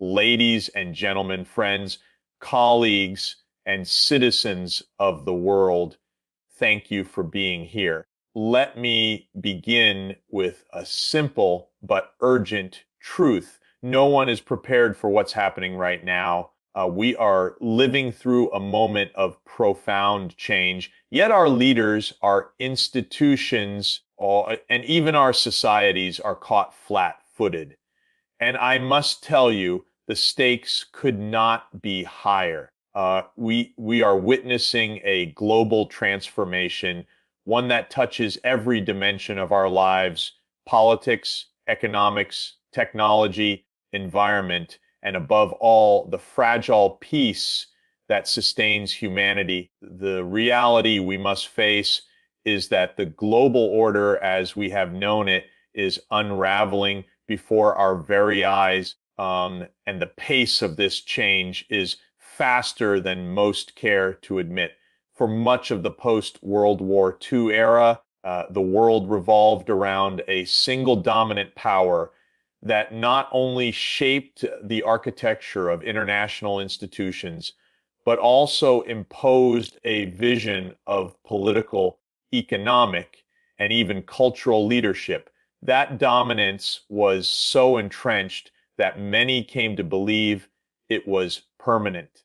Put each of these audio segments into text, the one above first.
ladies and gentlemen, friends, colleagues, and citizens of the world, thank you for being here. Let me begin with a simple but urgent truth. No one is prepared for what's happening right now. We are living through a moment of profound change, yet our leaders, our institutions, and even our societies are caught flat-footed. And I must tell you, the stakes could not be higher. We are witnessing a global transformation, one that touches every dimension of our lives: politics, economics, technology, environment, and above all, the fragile peace that sustains humanity. The reality we must face is that the global order as we have known it is unraveling before our very eyes. And the pace of this change is faster than most care to admit. For much of the post-World War II era, the world revolved around a single dominant power that not only shaped the architecture of international institutions, but also imposed a vision of political, economic, and even cultural leadership. That dominance was so entrenched that many came to believe it was permanent.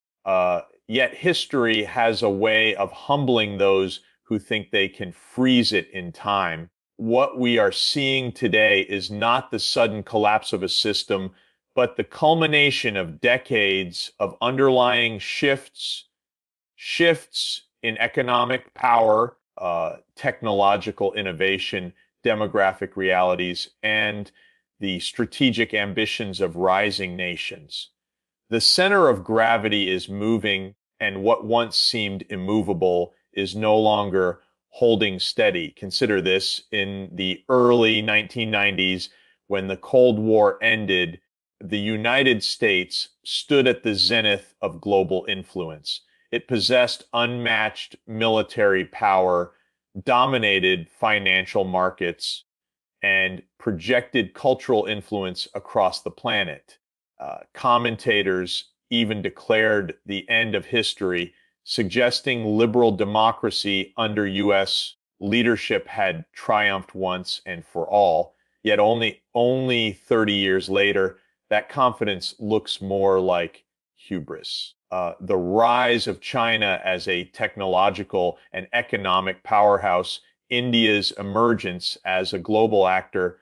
Yet history has a way of humbling those who think they can freeze it in time. What we are seeing today is not the sudden collapse of a system, but the culmination of decades of underlying shifts in economic power, technological innovation, demographic realities, and the strategic ambitions of rising nations. The center of gravity is moving, and what once seemed immovable is no longer holding steady. Consider this: in the early 1990s, when the Cold War ended, the United States stood at the zenith of global influence. It possessed unmatched military power, dominated financial markets, and projected cultural influence across the planet. Commentators even declared the end of history, suggesting liberal democracy under U.S. leadership had triumphed once and for all. Yet only 30 years later, that confidence looks more like hubris. The rise of China as a technological and economic powerhouse, India's emergence as a global actor,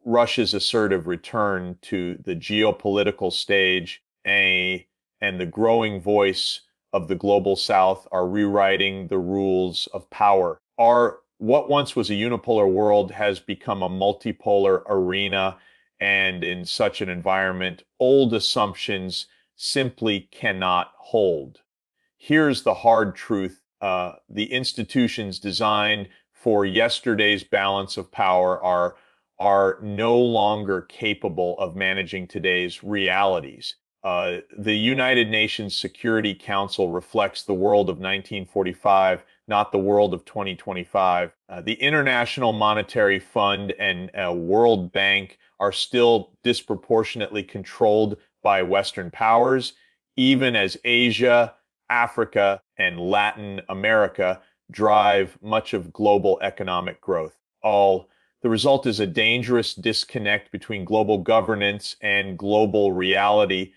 Russia's assertive return to the geopolitical stage, and the growing voice of the global South are rewriting the rules of power. What once was a unipolar world has become a multipolar arena, and in such an environment, old assumptions simply cannot hold. Here's the hard truth. The institutions designed for yesterday's balance of power are no longer capable of managing today's realities. The United Nations Security Council reflects the world of 1945, not the world of 2025. The International Monetary Fund and World Bank are still disproportionately controlled by Western powers, even as Asia, Africa, and Latin America drive much of global economic growth. The result is a dangerous disconnect between global governance and global reality.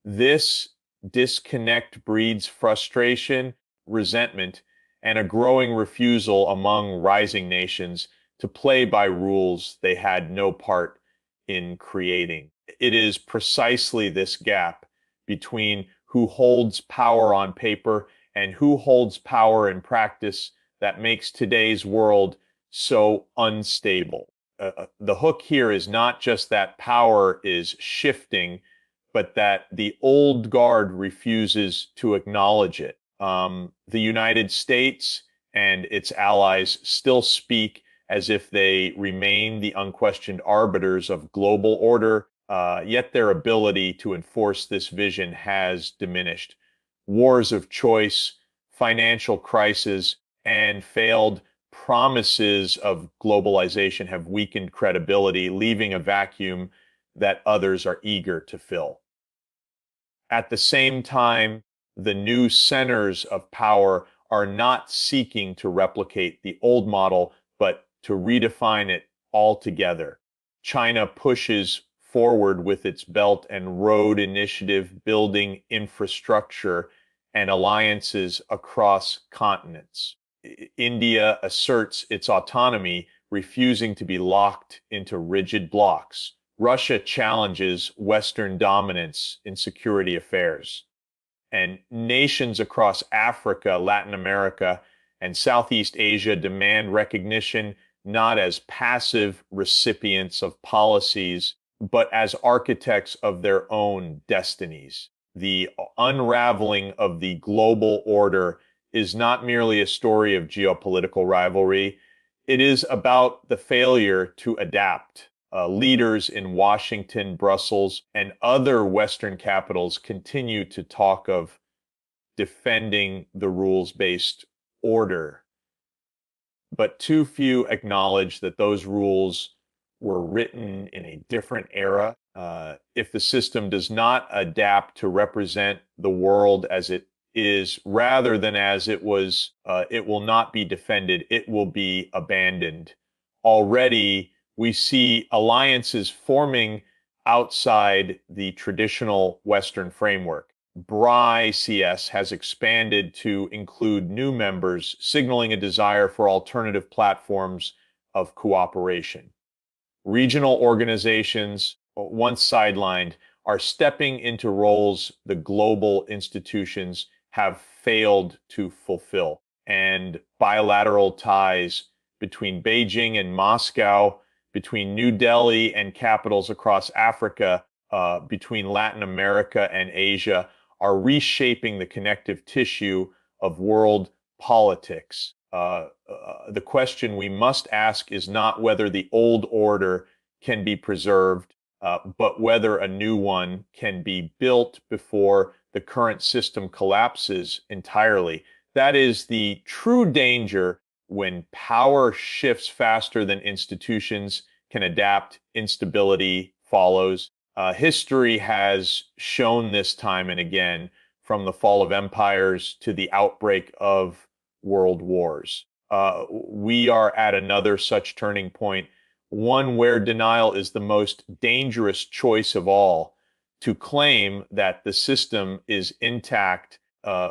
This disconnect breeds frustration, resentment, and a growing refusal among rising nations to play by rules they had no part in creating. It is precisely this gap between who holds power on paper and who holds power in practice that makes today's world so unstable. The hook here is not just that power is shifting, but that the old guard refuses to acknowledge it. The United States and its allies still speak as if they remain the unquestioned arbiters of global order, yet their ability to enforce this vision has diminished. Wars of choice, financial crisis, and failed promises of globalization have weakened credibility, leaving a vacuum that others are eager to fill. At the same time, the new centers of power are not seeking to replicate the old model, but to redefine it altogether. China pushes forward with its Belt and Road Initiative, building infrastructure and alliances across continents. India asserts its autonomy, refusing to be locked into rigid blocks. Russia challenges Western dominance in security affairs. And nations across Africa, Latin America, and Southeast Asia demand recognition not as passive recipients of policies, but as architects of their own destinies. The unraveling of the global order is not merely a story of geopolitical rivalry, it is about the failure to adapt. Leaders in Washington, Brussels, and other Western capitals continue to talk of defending the rules-based order, but too few acknowledge that those rules were written in a different era. If the system does not adapt to represent the world as it is, rather than as it was, it will not be defended, it will be abandoned. Already, we see alliances forming outside the traditional Western framework. BRI-CS has expanded to include new members, signaling a desire for alternative platforms of cooperation. Regional organizations, once sidelined, are stepping into roles the global institutions have failed to fulfill. And bilateral ties between Beijing and Moscow, between New Delhi and capitals across Africa, between Latin America and Asia, are reshaping the connective tissue of world politics. The question we must ask is not whether the old order can be preserved, but whether a new one can be built before the current system collapses entirely. That is the true danger when power shifts faster than institutions can adapt, instability follows. History has shown this time and again, from the fall of empires to the outbreak of world wars. We are at another such turning point, one where denial is the most dangerous choice of all. To claim that the system is intact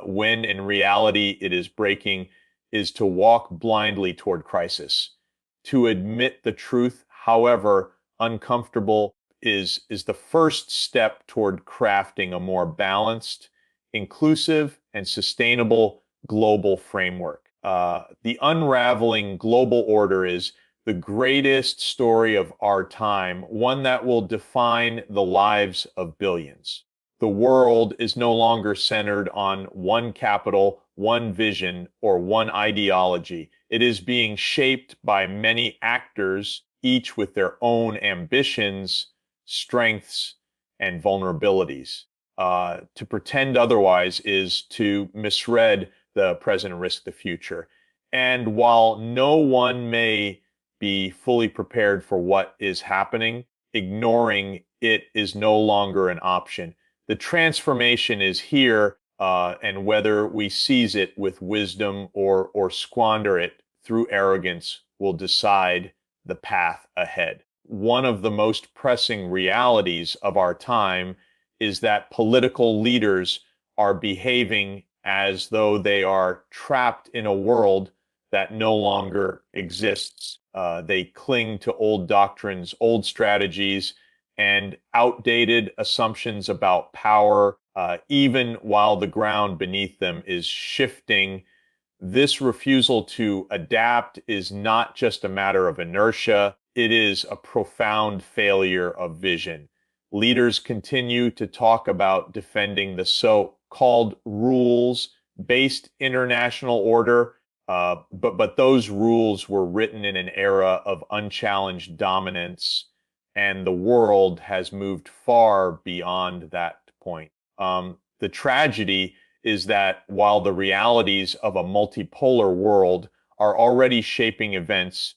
when in reality it is breaking is to walk blindly toward crisis. To admit the truth, however uncomfortable, is the first step toward crafting a more balanced, inclusive, and sustainable global framework. The unraveling global order is the greatest story of our time, one that will define the lives of billions. The world is no longer centered on one capital, one vision, or one ideology. It is being shaped by many actors, each with their own ambitions, strengths, and vulnerabilities. To pretend otherwise is to misread the present and risk the future. And while no one may be fully prepared for what is happening, ignoring it is no longer an option. The transformation is here, and whether we seize it with wisdom or squander it through arrogance will decide the path ahead. One of the most pressing realities of our time is that political leaders are behaving as though they are trapped in a world that no longer exists. They cling to old doctrines, old strategies, and outdated assumptions about power, even while the ground beneath them is shifting. This refusal to adapt is not just a matter of inertia, it is a profound failure of vision. Leaders continue to talk about defending the so-called rules-based international order, but those rules were written in an era of unchallenged dominance, and the world has moved far beyond that point. The tragedy is that while the realities of a multipolar world are already shaping events,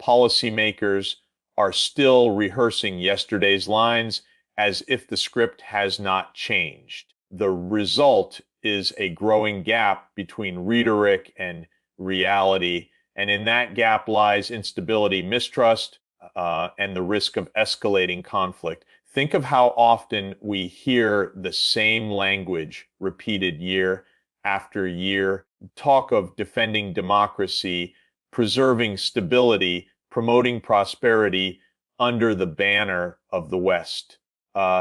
policymakers are still rehearsing yesterday's lines as if the script has not changed. The result is a growing gap between rhetoric and reality, and in that gap lies instability, mistrust, and the risk of escalating conflict. Think of how often we hear the same language repeated year after year. Talk of defending democracy, preserving stability, promoting prosperity under the banner of the West.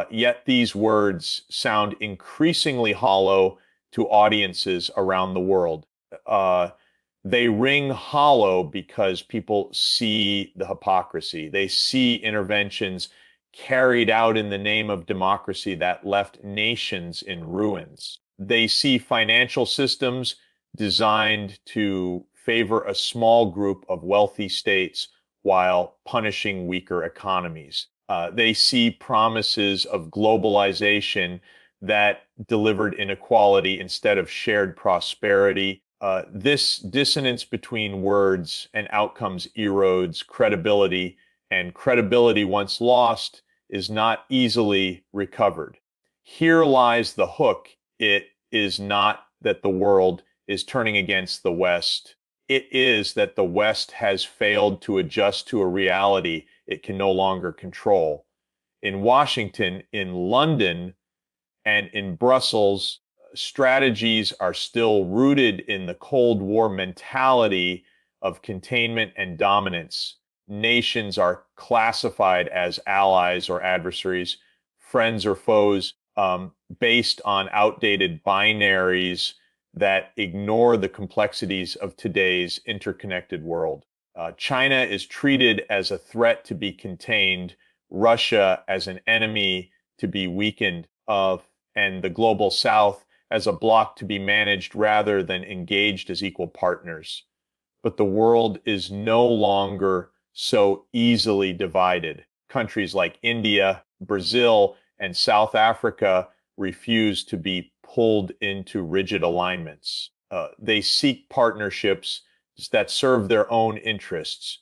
Yet these words sound increasingly hollow to audiences around the world. Uh, they ring hollow because people see the hypocrisy. They see interventions carried out in the name of democracy that left nations in ruins. They see financial systems designed to favor a small group of wealthy states while punishing weaker economies. They see promises of globalization that delivered inequality instead of shared prosperity. This dissonance between words and outcomes erodes credibility, and credibility, once lost, is not easily recovered. Here lies the hook. It is not that the world is turning against the West. It is that the West has failed to adjust to a reality it can no longer control. In Washington, in London, and in Brussels, strategies are still rooted in the Cold War mentality of containment and dominance. Nations are classified as allies or adversaries, friends or foes, based on outdated binaries that ignore the complexities of today's interconnected world. China is treated as a threat to be contained, Russia as an enemy to be weakened, and the global South as a bloc to be managed rather than engaged as equal partners. But the world is no longer so easily divided. Countries like India, Brazil, and South Africa refuse to be pulled into rigid alignments. They seek partnerships that serve their own interests,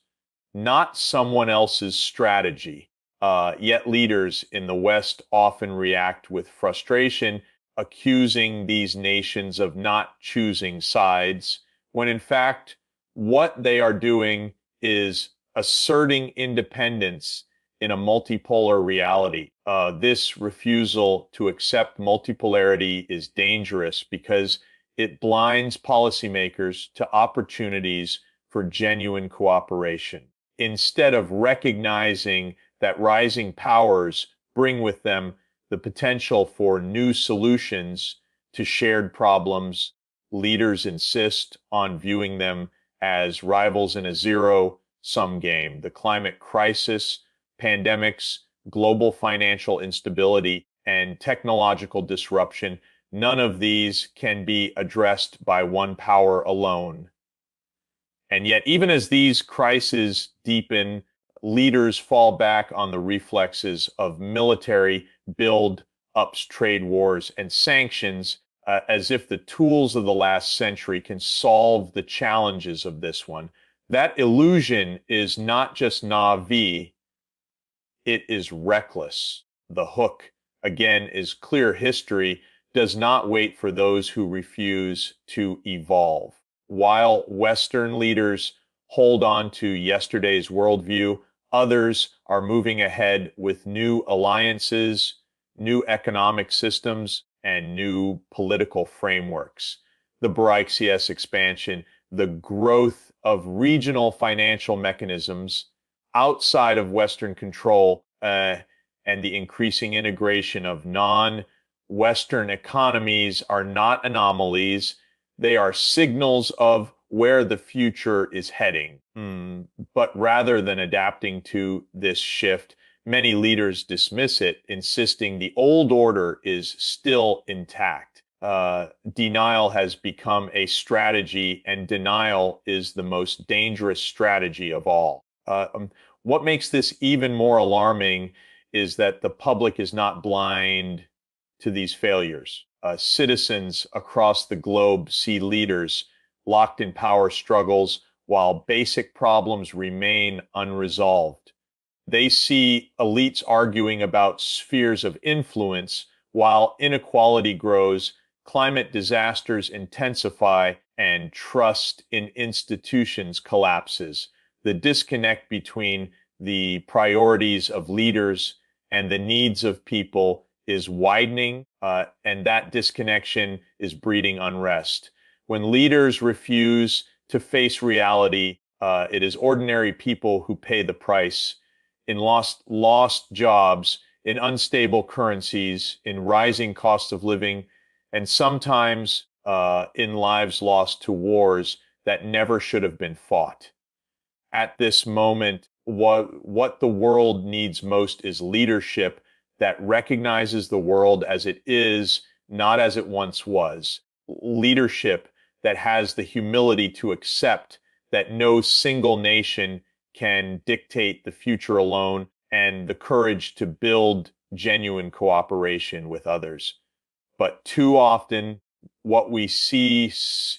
not someone else's strategy. Yet leaders in the West often react with frustration, accusing these nations of not choosing sides, when in fact, what they are doing is asserting independence in a multipolar reality. This refusal to accept multipolarity is dangerous because it blinds policymakers to opportunities for genuine cooperation. Instead of recognizing that rising powers bring with them the potential for new solutions to shared problems, leaders insist on viewing them as rivals in a zero-sum game. The climate crisis, pandemics, global financial instability, and technological disruption, none of these can be addressed by one power alone. And yet, even as these crises deepen, leaders fall back on the reflexes of military build-ups, trade wars, and sanctions, as if the tools of the last century can solve the challenges of this one. That illusion is not just naive, it is reckless. The hook, again, is clear history does not wait for those who refuse to evolve. While Western leaders hold on to yesterday's worldview, others are moving ahead with new alliances, new economic systems, and new political frameworks. The BRICS expansion, the growth of regional financial mechanisms outside of Western control, and the increasing integration of non-Western economies are not anomalies. They are signals of where the future is heading. But rather than adapting to this shift, many leaders dismiss it, insisting the old order is still intact. Denial has become a strategy, and denial is the most dangerous strategy of all. What makes this even more alarming is that the public is not blind to these failures. Citizens across the globe see leaders locked in power struggles while basic problems remain unresolved. They see elites arguing about spheres of influence while inequality grows, climate disasters intensify, and trust in institutions collapses. The disconnect between the priorities of leaders and the needs of people is widening, and that disconnection is breeding unrest. When leaders refuse to face reality, it is ordinary people who pay the price in lost jobs, in unstable currencies, in rising cost of living, and sometimes in lives lost to wars that never should have been fought. At this moment, what the world needs most is leadership that recognizes the world as it is, not as it once was. Leadership that has the humility to accept that no single nation can dictate the future alone, and the courage to build genuine cooperation with others. But too often, what we see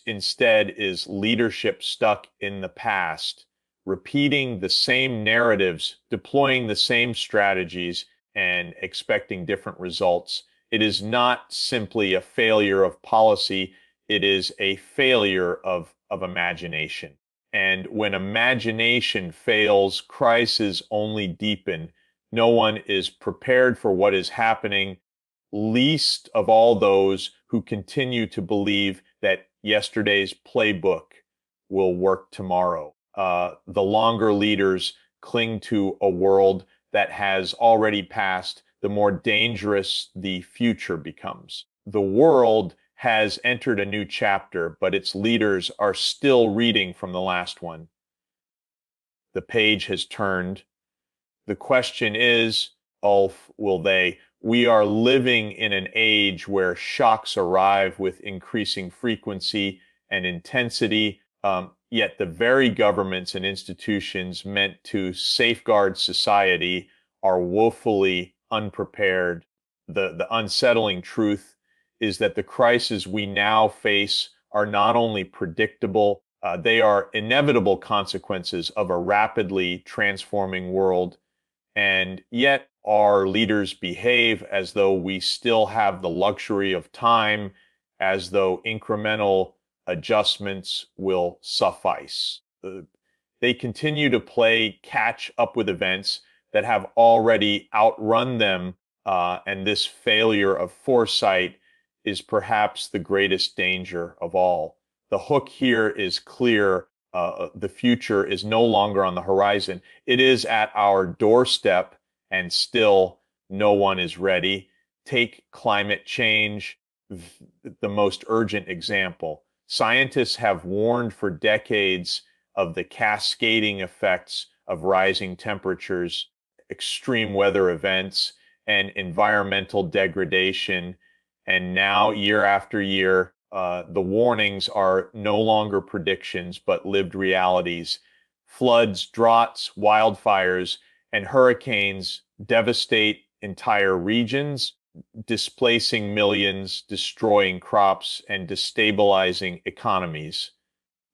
instead is leadership stuck in the past, repeating the same narratives, deploying the same strategies, and expecting different results. It is not simply a failure of policy, it is a failure of imagination. And when imagination fails, crises only deepen. No one is prepared for what is happening, least of all those who continue to believe that yesterday's playbook will work tomorrow. The longer leaders cling to a world that has already passed, the more dangerous the future becomes. The world has entered a new chapter, but its leaders are still reading from the last one. The page has turned. The question is, Ulf, will they? We are living in an age where shocks arrive with increasing frequency and intensity, yet the very governments and institutions meant to safeguard society are woefully unprepared. The unsettling truth is that the crises we now face are not only predictable, they are inevitable consequences of a rapidly transforming world. And yet, our leaders behave as though we still have the luxury of time, as though incremental adjustments will suffice. They continue to play catch up with events that have already outrun them, and this failure of foresight is perhaps the greatest danger of all. The hook here is clear. The future is no longer on the horizon. It is at our doorstep, and still no one is ready. Take climate change, the most urgent example. Scientists have warned for decades of the cascading effects of rising temperatures, extreme weather events, and environmental degradation. And now, year after year, the warnings are no longer predictions, but lived realities. Floods, droughts, wildfires, and hurricanes devastate entire regions, displacing millions, destroying crops, and destabilizing economies.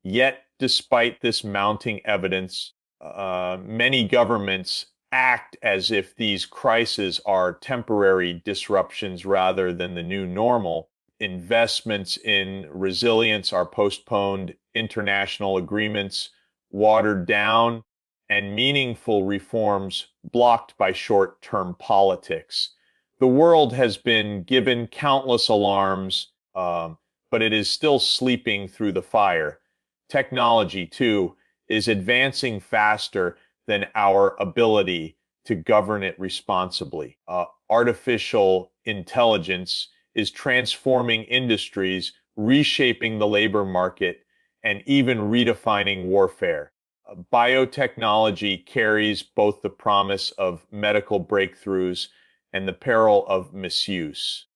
Yet, despite this mounting evidence, many governments act as if these crises are temporary disruptions rather than the new normal. Investments in resilience are postponed, international agreements watered down, and meaningful reforms blocked by short-term politics. The world has been given countless alarms, but it is still sleeping through the fire. Technology, too, is advancing faster than our ability to govern it responsibly. Artificial intelligence is transforming industries, reshaping the labor market, and even redefining warfare. Biotechnology carries both the promise of medical breakthroughs and the peril of misuse.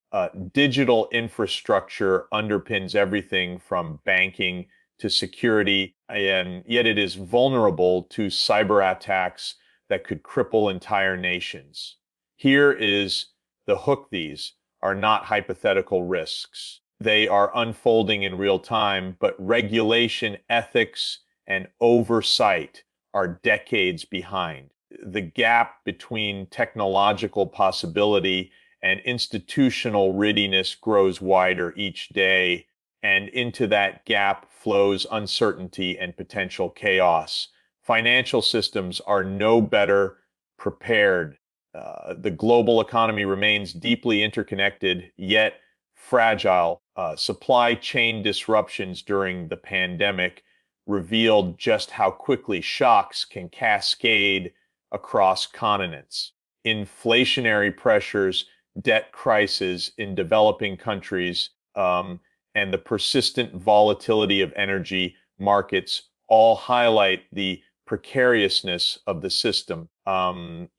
Digital infrastructure underpins everything from banking to security, and yet it is vulnerable to cyber attacks that could cripple entire nations. Here is the hook. These are not hypothetical risks. They are unfolding in real time, but regulation, ethics, and oversight are decades behind. the gap between technological possibility and institutional readiness grows wider each day, and into that gap flows uncertainty and potential chaos. Financial systems are no better prepared. The global economy remains deeply interconnected, yet fragile. Supply chain disruptions during the pandemic revealed just how quickly shocks can cascade across continents. Inflationary pressures, debt crises in developing countries, and the persistent volatility of energy markets all highlight the precariousness of the system.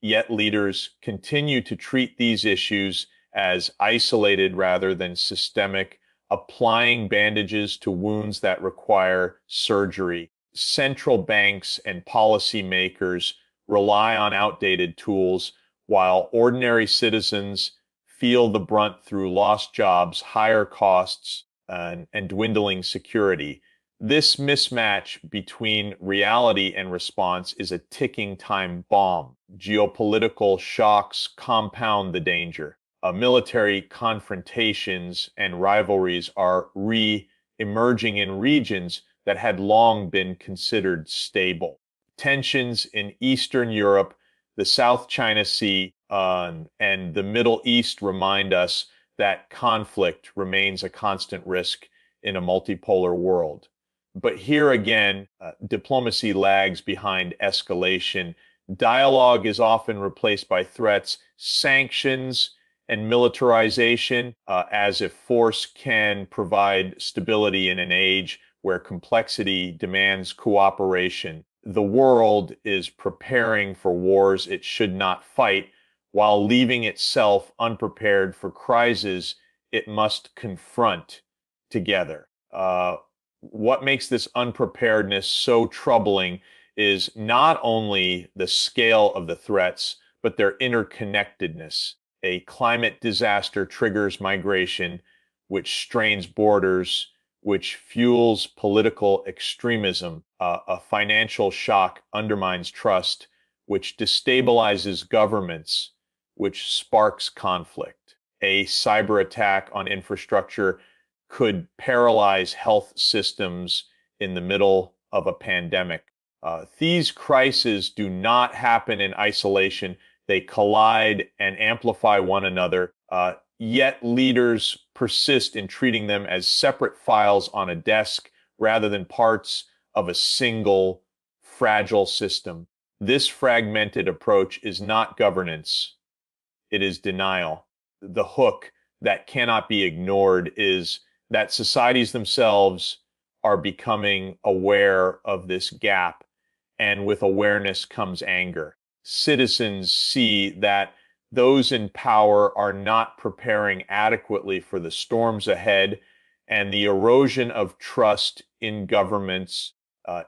Yet leaders continue to treat these issues as isolated rather than systemic, applying bandages to wounds that require surgery. Central banks and policymakers rely on outdated tools, while ordinary citizens feel the brunt through lost jobs, higher costs, and dwindling security. This mismatch between reality and response is a ticking time bomb. Geopolitical shocks compound the danger. Military confrontations and rivalries are re-emerging in regions that had long been considered stable. Tensions in Eastern Europe, the South China Sea, and the Middle East remind us that conflict remains a constant risk in a multipolar world. But here again, diplomacy lags behind escalation. Dialogue is often replaced by threats, sanctions, and militarization, as if force can provide stability in an age where complexity demands cooperation. The world is preparing for wars it should not fight, while leaving itself unprepared for crises it must confront together. What makes this unpreparedness so troubling is not only the scale of the threats, but their interconnectedness. A climate disaster triggers migration, which strains borders, which fuels political extremism. A financial shock undermines trust, which destabilizes governments, which sparks conflict. A cyber attack on infrastructure could paralyze health systems in the middle of a pandemic. These crises do not happen in isolation. They collide and amplify one another, yet leaders persist in treating them as separate files on a desk rather than parts of a single fragile system. This fragmented approach is not governance, it is denial. The hook that cannot be ignored is that societies themselves are becoming aware of this gap, and with awareness comes anger. Citizens see that those in power are not preparing adequately for the storms ahead, and the erosion of trust in governments,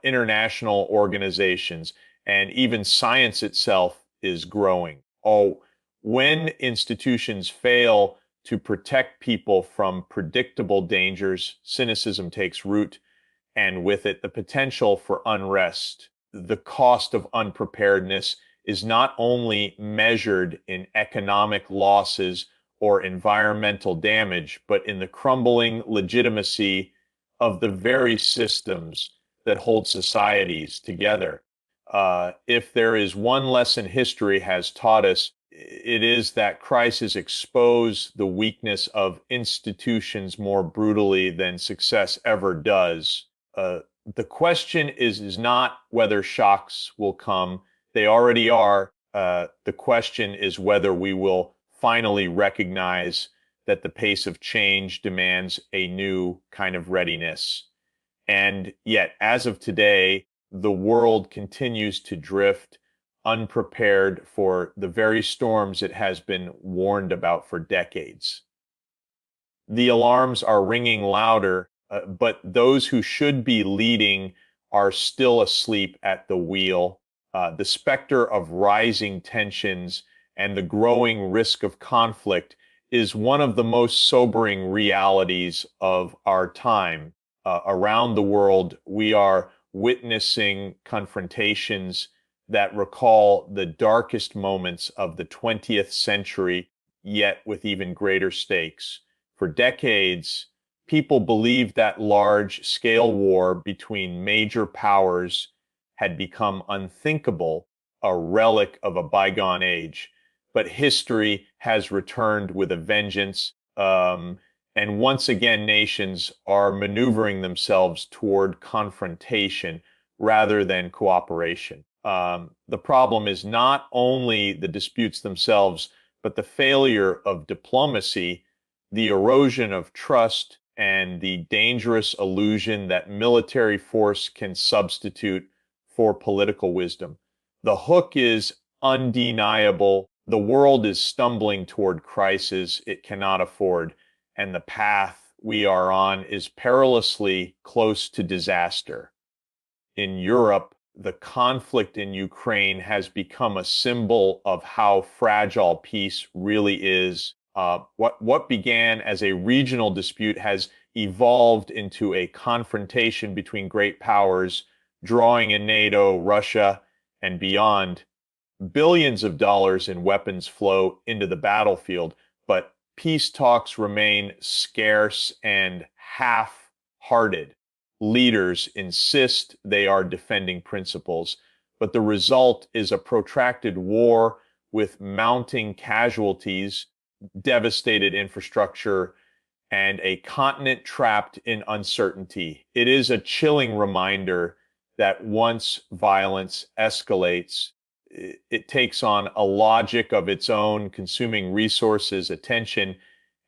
international organizations, and even science itself is growing. Oh, when institutions fail to protect people from predictable dangers, cynicism takes root, and with it, the potential for unrest. The cost of unpreparedness is not only measured in economic losses or environmental damage, but in the crumbling legitimacy of the very systems that hold societies together. If there is one lesson history has taught us, it is that crises expose the weakness of institutions more brutally than success ever does. The question is not whether shocks will come. They already are. The question is whether we will finally recognize that the pace of change demands a new kind of readiness. And yet, as of today, the world continues to drift, unprepared for the very storms it has been warned about for decades. The alarms are ringing louder, but those who should be leading are still asleep at the wheel. The specter of rising tensions and the growing risk of conflict is one of the most sobering realities of our time. Around the world, we are witnessing confrontations that recall the darkest moments of the 20th century, yet with even greater stakes. For decades, people believed that large-scale war between major powers had become unthinkable, a relic of a bygone age. But history has returned with a vengeance. And once again, nations are maneuvering themselves toward confrontation rather than cooperation. The problem is not only the disputes themselves, but the failure of diplomacy, the erosion of trust, and the dangerous illusion that military force can substitute for political wisdom. The hook is undeniable. The world is stumbling toward crisis it cannot afford, and the path we are on is perilously close to disaster. In Europe, the conflict in Ukraine has become a symbol of how fragile peace really is. What began as a regional dispute has evolved into a confrontation between great powers, drawing in NATO, Russia, and beyond. Billions of dollars in weapons flow into the battlefield, but peace talks remain scarce and half-hearted. Leaders insist they are defending principles, but the result is a protracted war with mounting casualties, devastated infrastructure, and a continent trapped in uncertainty. It is a chilling reminder that once violence escalates, it takes on a logic of its own, consuming resources, attention,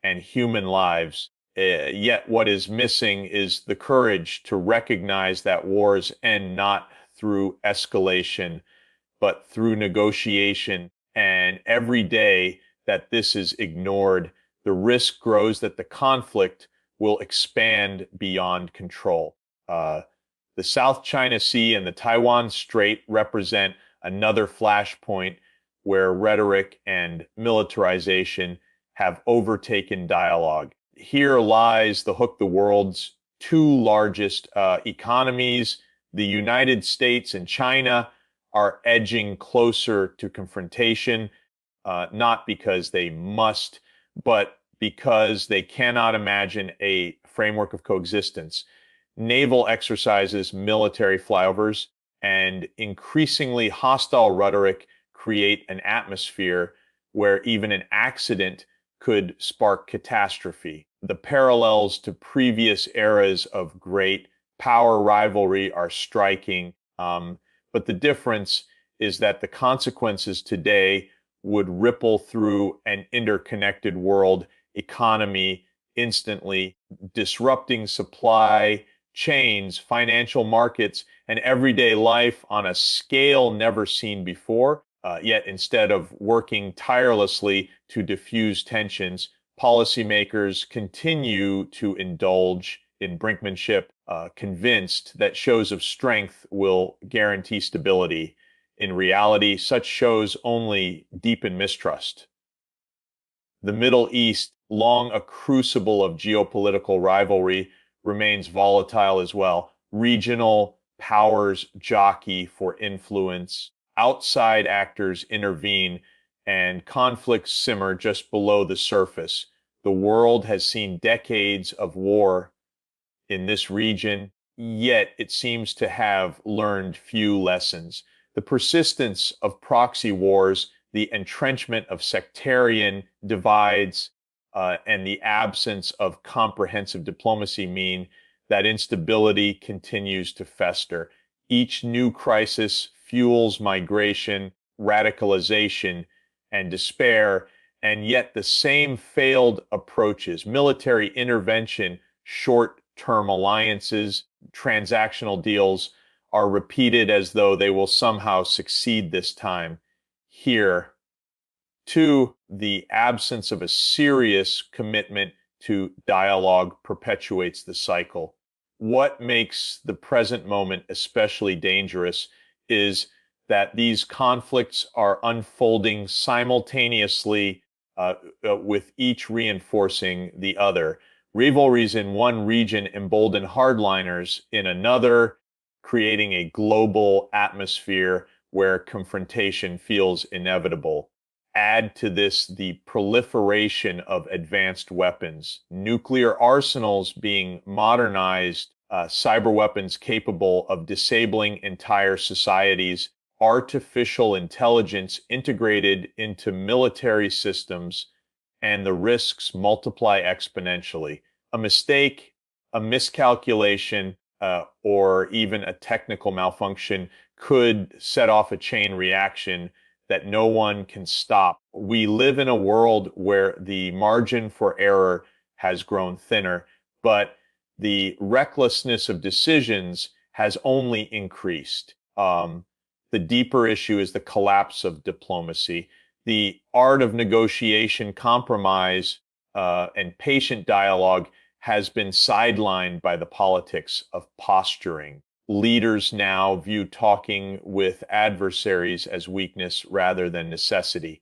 and human lives. Yet what is missing is the courage to recognize that wars end not through escalation, but through negotiation. And every day that this is ignored, the risk grows that the conflict will expand beyond control. The South China Sea and the Taiwan Strait represent another flashpoint where rhetoric and militarization have overtaken dialogue. Here lies the hook the world's two largest economies. The United States and China are edging closer to confrontation, not because they must, but because they cannot imagine a framework of coexistence. Naval exercises, military flyovers, and increasingly hostile rhetoric create an atmosphere where even an accident could spark catastrophe. The parallels to previous eras of great power rivalry are striking, but the difference is that the consequences today would ripple through an interconnected world economy instantly, disrupting supply chains, financial markets, and everyday life on a scale never seen before. Yet instead of working tirelessly to diffuse tensions, policymakers continue to indulge in brinkmanship, convinced that shows of strength will guarantee stability. In reality, such shows only deepen mistrust. The Middle East, long a crucible of geopolitical rivalry, remains volatile as well. Regional powers jockey for influence. Outside actors intervene, and conflicts simmer just below the surface. The world has seen decades of war in this region, yet it seems to have learned few lessons. The persistence of proxy wars, the entrenchment of sectarian divides, and the absence of comprehensive diplomacy mean that instability continues to fester. Each new crisis fuels migration, radicalization, and despair, and yet the same failed approaches, military intervention, short-term alliances, transactional deals, are repeated as though they will somehow succeed this time. Here, two, the absence of a serious commitment to dialogue perpetuates the cycle. What makes the present moment especially dangerous is that these conflicts are unfolding simultaneously, with each reinforcing the other. Rivalries in one region embolden hardliners in another, creating a global atmosphere where confrontation feels inevitable. Add to this the proliferation of advanced weapons, nuclear arsenals being modernized, cyber weapons capable of disabling entire societies, artificial intelligence integrated into military systems, and the risks multiply exponentially. A mistake, a miscalculation, or even a technical malfunction could set off a chain reaction that no one can stop. We live in a world where the margin for error has grown thinner, but the recklessness of decisions has only increased. The deeper issue is the collapse of diplomacy. The art of negotiation, compromise, and patient dialogue has been sidelined by the politics of posturing. Leaders now view talking with adversaries as weakness rather than necessity.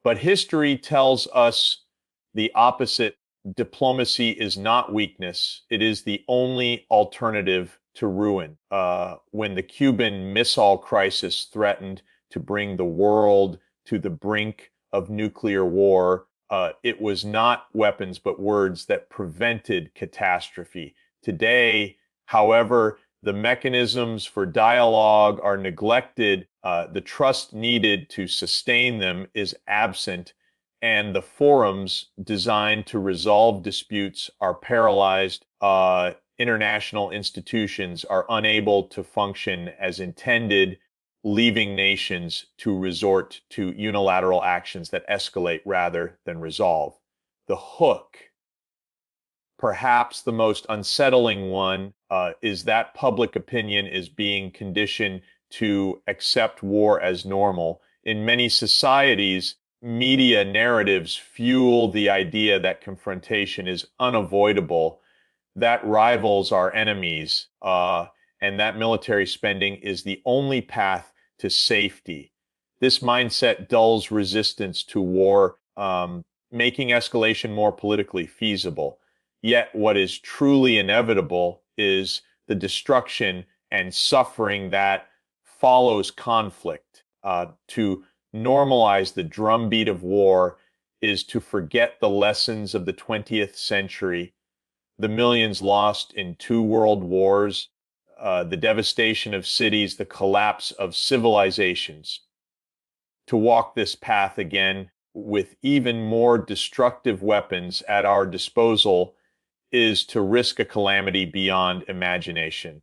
But history tells us the opposite. Diplomacy is not weakness. It is the only alternative to ruin. When the Cuban Missile Crisis threatened to bring the world to the brink of nuclear war, it was not weapons but words that prevented catastrophe. Today, however, the mechanisms for dialogue are neglected, the trust needed to sustain them is absent, and the forums designed to resolve disputes are paralyzed. International institutions are unable to function as intended, leaving nations to resort to unilateral actions that escalate rather than resolve. The hook, perhaps the most unsettling one, is that public opinion is being conditioned to accept war as normal. In many societies, media narratives fuel the idea that confrontation is unavoidable, that rivals are enemies, and that military spending is the only path to safety. This mindset dulls resistance to war, making escalation more politically feasible. Yet, what is truly inevitable is the destruction and suffering that follows conflict. To normalize the drumbeat of war is to forget the lessons of the 20th century, the millions lost in two world wars, the devastation of cities, the collapse of civilizations. To walk this path again with even more destructive weapons at our disposal is to risk a calamity beyond imagination.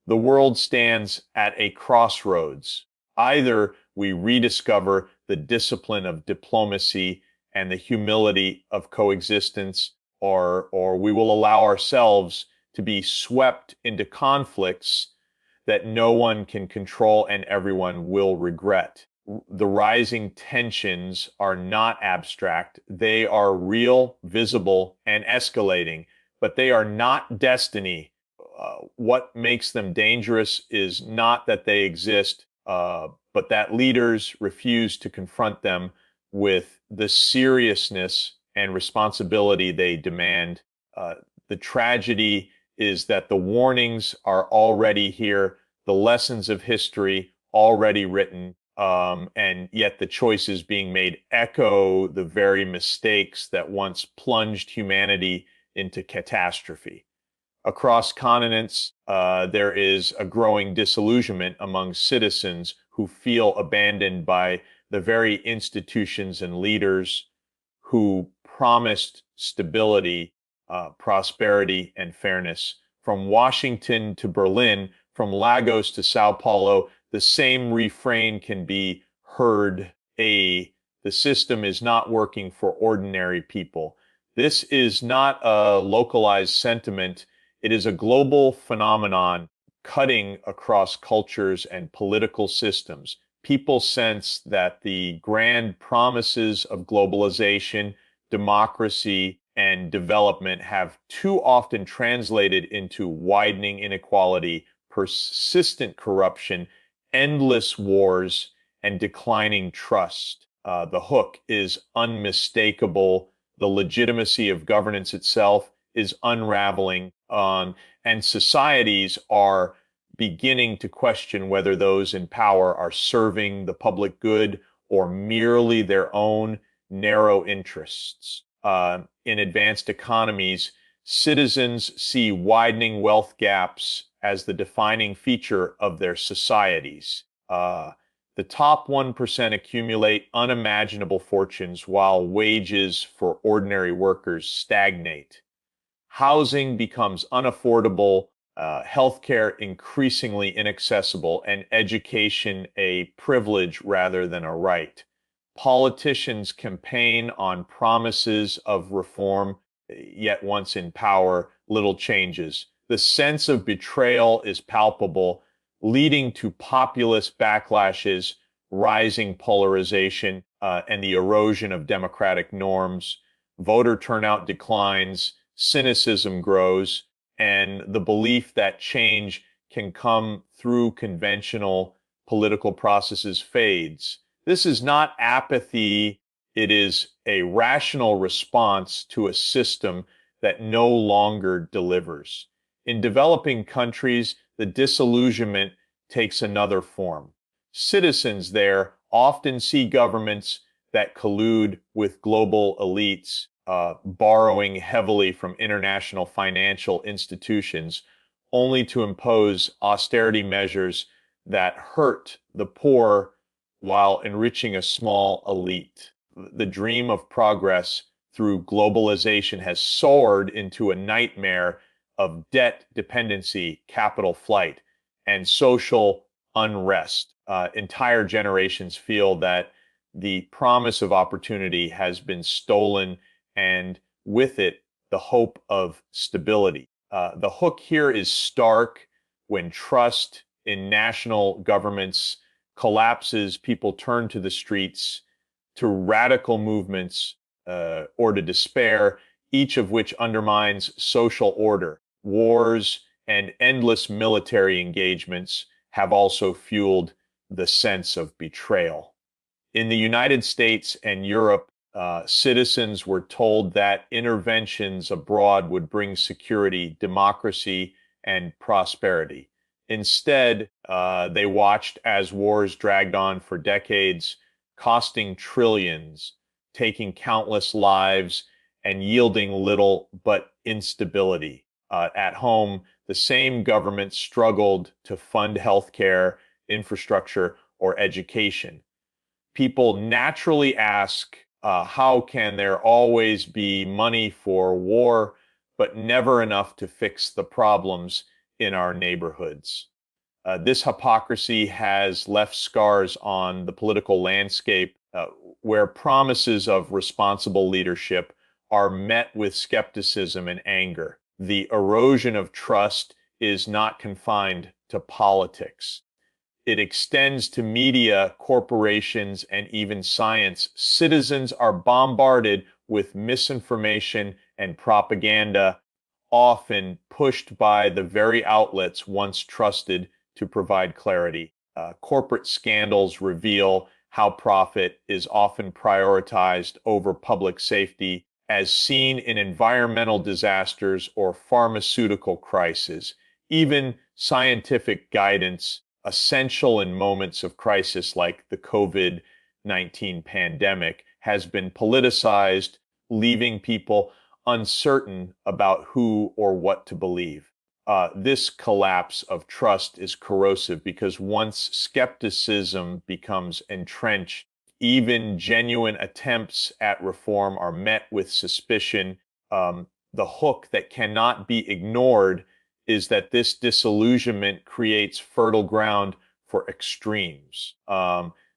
The world stands at a crossroads. Either we rediscover the discipline of diplomacy and the humility of coexistence, or we will allow ourselves to be swept into conflicts that no one can control and everyone will regret. The rising tensions are not abstract. They are real, visible, and escalating, but they are not destiny. What makes them dangerous is not that they exist, but that leaders refuse to confront them with the seriousness and responsibility they demand. The tragedy is that the warnings are already here, the lessons of history already written, and yet the choices being made echo the very mistakes that once plunged humanity into catastrophe. Across continents, there is a growing disillusionment among citizens who feel abandoned by the very institutions and leaders who promised stability, prosperity, and fairness. From Washington to Berlin, from Lagos to Sao Paulo, the same refrain can be heard. The system is not working for ordinary people. This is not a localized sentiment. It is a global phenomenon cutting across cultures and political systems. People sense that the grand promises of globalization, democracy, and development have too often translated into widening inequality, persistent corruption, endless wars, and declining trust. The hook is unmistakable. The legitimacy of governance itself is unraveling, and societies are beginning to question whether those in power are serving the public good or merely their own narrow interests. In advanced economies, citizens see widening wealth gaps as the defining feature of their societies. The top 1% accumulate unimaginable fortunes while wages for ordinary workers stagnate. Housing becomes unaffordable, healthcare increasingly inaccessible, and education a privilege rather than a right. Politicians campaign on promises of reform, yet once in power, little changes. The sense of betrayal is palpable, leading to populist backlashes, rising polarization, and the erosion of democratic norms. Voter turnout declines, cynicism grows, and the belief that change can come through conventional political processes fades. This is not apathy, it is a rational response to a system that no longer delivers. In developing countries, the disillusionment takes another form. Citizens there often see governments that collude with global elites, borrowing heavily from international financial institutions, only to impose austerity measures that hurt the poor while enriching a small elite. The dream of progress through globalization has soared into a nightmare of debt dependency, capital flight, and social unrest. Entire generations feel that the promise of opportunity has been stolen, and with it, the hope of stability. The hook here is stark. When trust in national governments collapses, people turn to the streets, to radical movements, or to despair, each of which undermines social order. Wars and endless military engagements have also fueled the sense of betrayal. In the United States and Europe, citizens were told that interventions abroad would bring security, democracy, and prosperity. Instead, they watched as wars dragged on for decades, costing trillions, taking countless lives, and yielding little but instability. At home, the same government struggled to fund healthcare, infrastructure, or education. People naturally ask, how can there always be money for war, but never enough to fix the problems in our neighborhoods? This hypocrisy has left scars on the political landscape, where promises of responsible leadership are met with skepticism and anger. The erosion of trust is not confined to politics. It extends to media, corporations, and even science. Citizens are bombarded with misinformation and propaganda, often pushed by the very outlets once trusted to provide clarity. Corporate scandals reveal how profit is often prioritized over public safety, as seen in environmental disasters or pharmaceutical crises. Even scientific guidance, essential in moments of crisis like the COVID-19 pandemic, has been politicized, leaving people uncertain about who or what to believe. This collapse of trust is corrosive because once skepticism becomes entrenched, even genuine attempts at reform are met with suspicion. The hook that cannot be ignored is that this disillusionment creates fertile ground for extremes.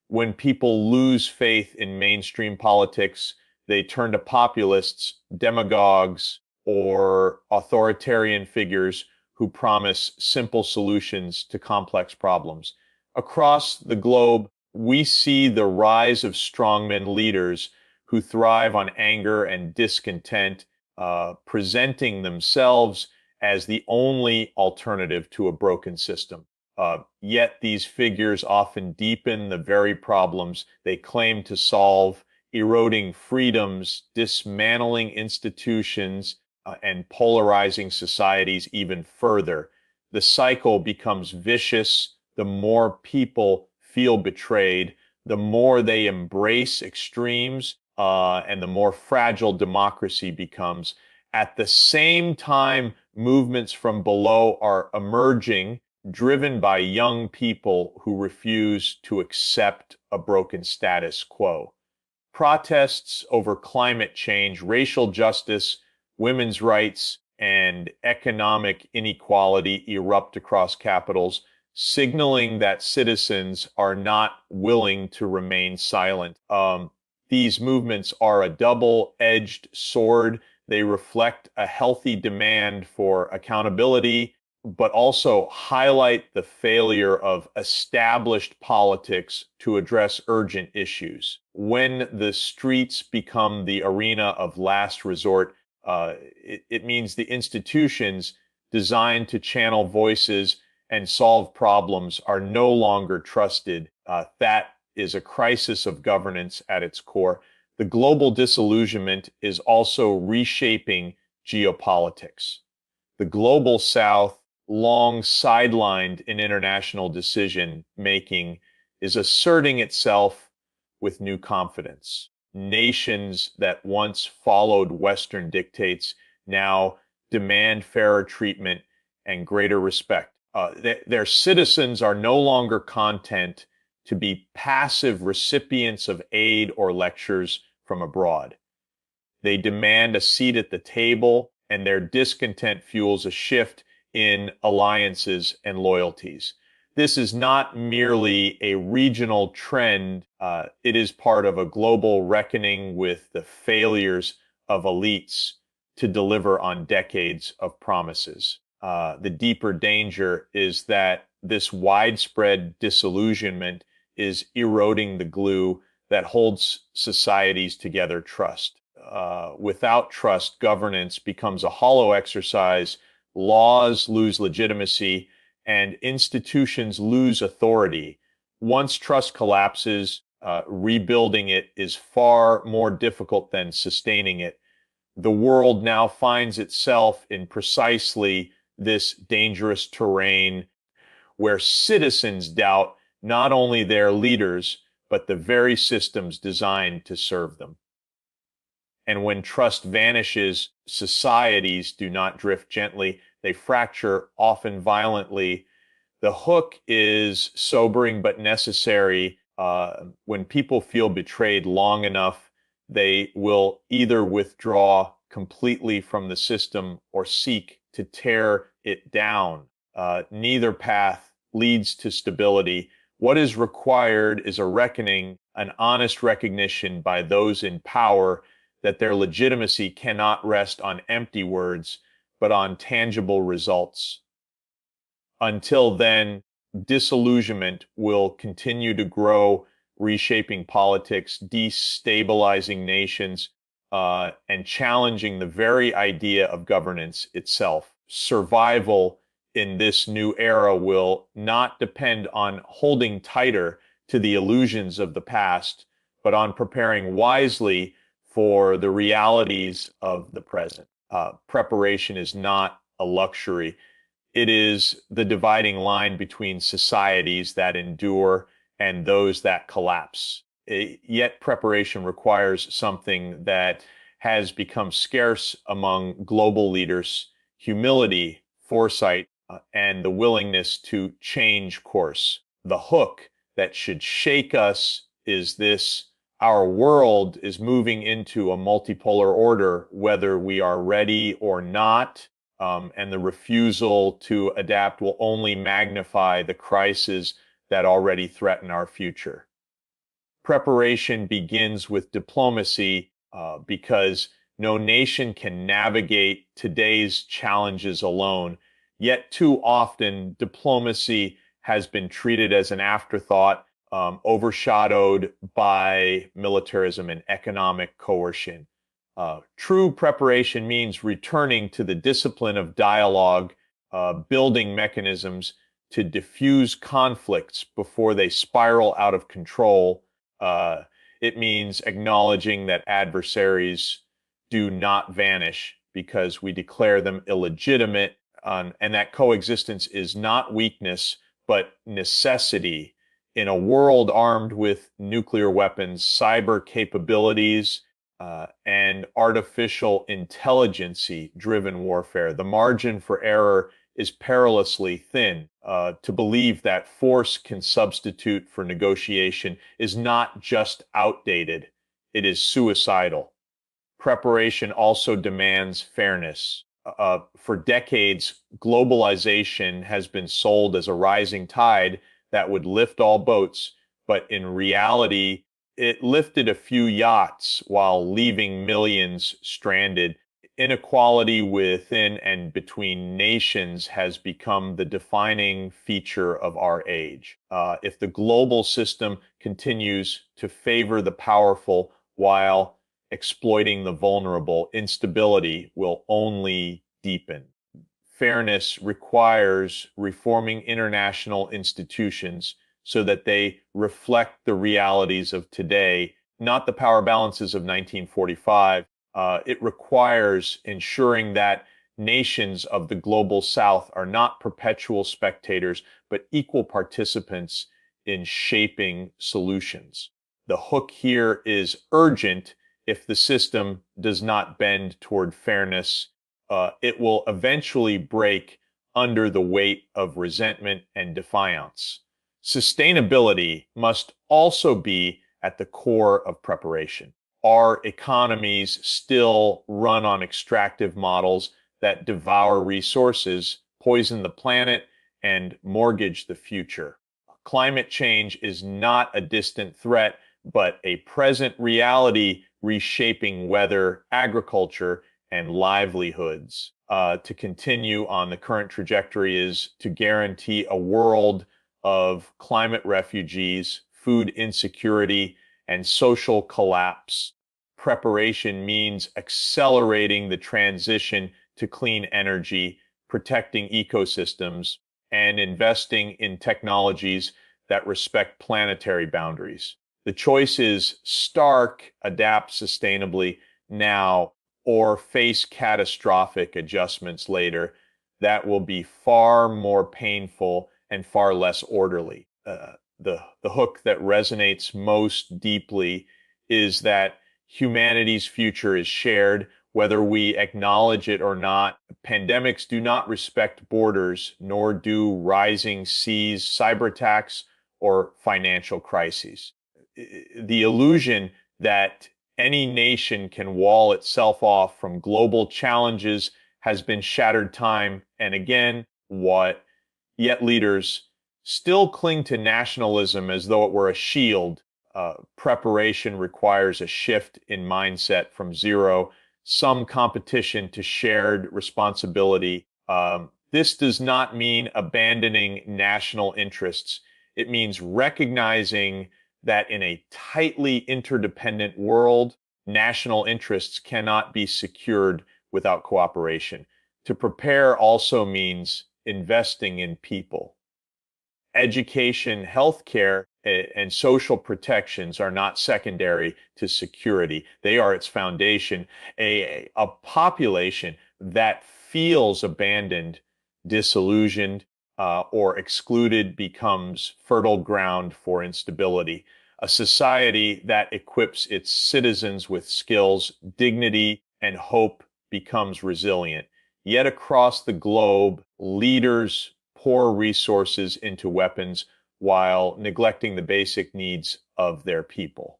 When people lose faith in mainstream politics, they turn to populists, demagogues, or authoritarian figures who promise simple solutions to complex problems. Across the globe, we see the rise of strongmen leaders who thrive on anger and discontent, presenting themselves as the only alternative to a broken system. Yet these figures often deepen the very problems they claim to solve, eroding freedoms, dismantling institutions, and polarizing societies even further. the cycle becomes vicious. The more people feel betrayed, the more they embrace extremes, and the more fragile democracy becomes. At the same time, movements from below are emerging, driven by young people who refuse to accept a broken status quo. Protests over climate change, racial justice, women's rights, and economic inequality erupt across capitals, signaling that citizens are not willing to remain silent. These movements are a double-edged sword. They reflect a healthy demand for accountability, but also highlight the failure of established politics to address urgent issues. When the streets become the arena of last resort, it means the institutions designed to channel voices and solve problems are no longer trusted. That is a crisis of governance at its core. The global disillusionment is also reshaping geopolitics. The global South, long sidelined in international decision making, is asserting itself with new confidence. Nations that once followed Western dictates now demand fairer treatment and greater respect. Their citizens are no longer content to be passive recipients of aid or lectures from abroad. They demand a seat at the table, and their discontent fuels a shift in alliances and loyalties. This is not merely a regional trend, it is part of a global reckoning with the failures of elites to deliver on decades of promises. The deeper danger is that this widespread disillusionment is eroding the glue that holds societies together: trust. Without trust, governance becomes a hollow exercise, laws lose legitimacy, and institutions lose authority. Once trust collapses, rebuilding it is far more difficult than sustaining it. The world now finds itself in precisely this dangerous terrain where citizens doubt not only their leaders, but the very systems designed to serve them. And when trust vanishes, societies do not drift gently, they fracture, often violently. The hook is sobering but necessary. When people feel betrayed long enough, they will either withdraw completely from the system or seek to tear it down. Neither path leads to stability. What is required is a reckoning, an honest recognition by those in power that their legitimacy cannot rest on empty words, but on tangible results. Until then, disillusionment will continue to grow, reshaping politics, destabilizing nations, and challenging the very idea of governance itself. Survival in this new era will not depend on holding tighter to the illusions of the past, but on preparing wisely for the realities of the present. Preparation is not a luxury. It is the dividing line between societies that endure and those that collapse. Yet preparation requires something that has become scarce among global leaders: humility, foresight, and the willingness to change course. The hook that should shake us is this: our world is moving into a multipolar order, whether we are ready or not, and the refusal to adapt will only magnify the crises that already threaten our future. Preparation begins with diplomacy, because no nation can navigate today's challenges alone. Yet too often, diplomacy has been treated as an afterthought, overshadowed by militarism and economic coercion. True preparation means returning to the discipline of dialogue, building mechanisms to diffuse conflicts before they spiral out of control. It means acknowledging that adversaries do not vanish because we declare them illegitimate. and that coexistence is not weakness, but necessity in a world armed with nuclear weapons, cyber capabilities, and artificial intelligence-driven warfare. The margin for error is perilously thin. To believe that force can substitute for negotiation is not just outdated, it is suicidal. Preparation also demands fairness. For decades, globalization has been sold as a rising tide that would lift all boats, but in reality, it lifted a few yachts while leaving millions stranded. Inequality within and between nations has become the defining feature of our age. If the global system continues to favor the powerful while exploiting the vulnerable, instability will only deepen. Fairness requires reforming international institutions so that they reflect the realities of today, not the power balances of 1945. It requires ensuring that nations of the global South are not perpetual spectators, but equal participants in shaping solutions. The hook here is urgent. If the system does not bend toward fairness, it will eventually break under the weight of resentment and defiance. Sustainability must also be at the core of preparation. Our economies still run on extractive models that devour resources, poison the planet, and mortgage the future. Climate change is not a distant threat, but a present reality reshaping weather, agriculture, and livelihoods. To continue on the current trajectory is to guarantee a world of climate refugees, food insecurity, and social collapse. Preparation means accelerating the transition to clean energy, protecting ecosystems, and investing in technologies that respect planetary boundaries. The choice is stark, adapt sustainably now, or face catastrophic adjustments later. That will be far more painful and far less orderly. The hook that resonates most deeply is that humanity's future is shared, whether we acknowledge it or not. Pandemics do not respect borders, nor do rising seas, cyber attacks, or financial crises. The illusion that any nation can wall itself off from global challenges has been shattered time and again. Yet leaders still cling to nationalism as though it were a shield. Preparation requires a shift in mindset from zero, some competition to shared responsibility. This does not mean abandoning national interests. It means recognizing that in a tightly interdependent world, national interests cannot be secured without cooperation. To prepare also means investing in people. Education, healthcare, and social protections are not secondary to security. They are its foundation. A population that feels abandoned, disillusioned, or excluded becomes fertile ground for instability. A society that equips its citizens with skills, dignity, and hope becomes resilient. Yet across the globe, leaders pour resources into weapons while neglecting the basic needs of their people.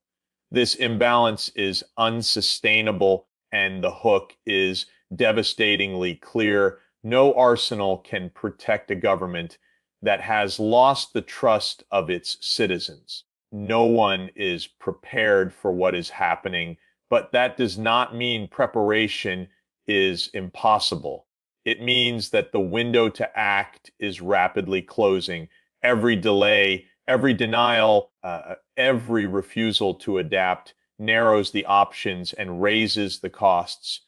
This imbalance is unsustainable, and the hook is devastatingly clear. No arsenal can protect a government that has lost the trust of its citizens. No one is prepared for what is happening, but that does not mean preparation is impossible. It means that the window to act is rapidly closing. Every delay, every denial, every refusal to adapt narrows the options and raises the costs.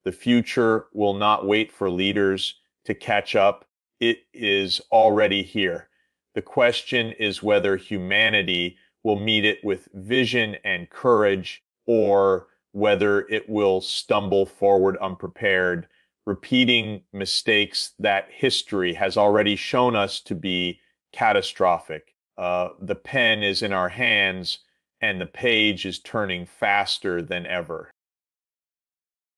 The future will not wait for leaders to catch up. It is already here. The question is whether humanity will meet it with vision and courage, or whether it will stumble forward unprepared, repeating mistakes that history has already shown us to be catastrophic. The pen is in our hands and the page is turning faster than ever.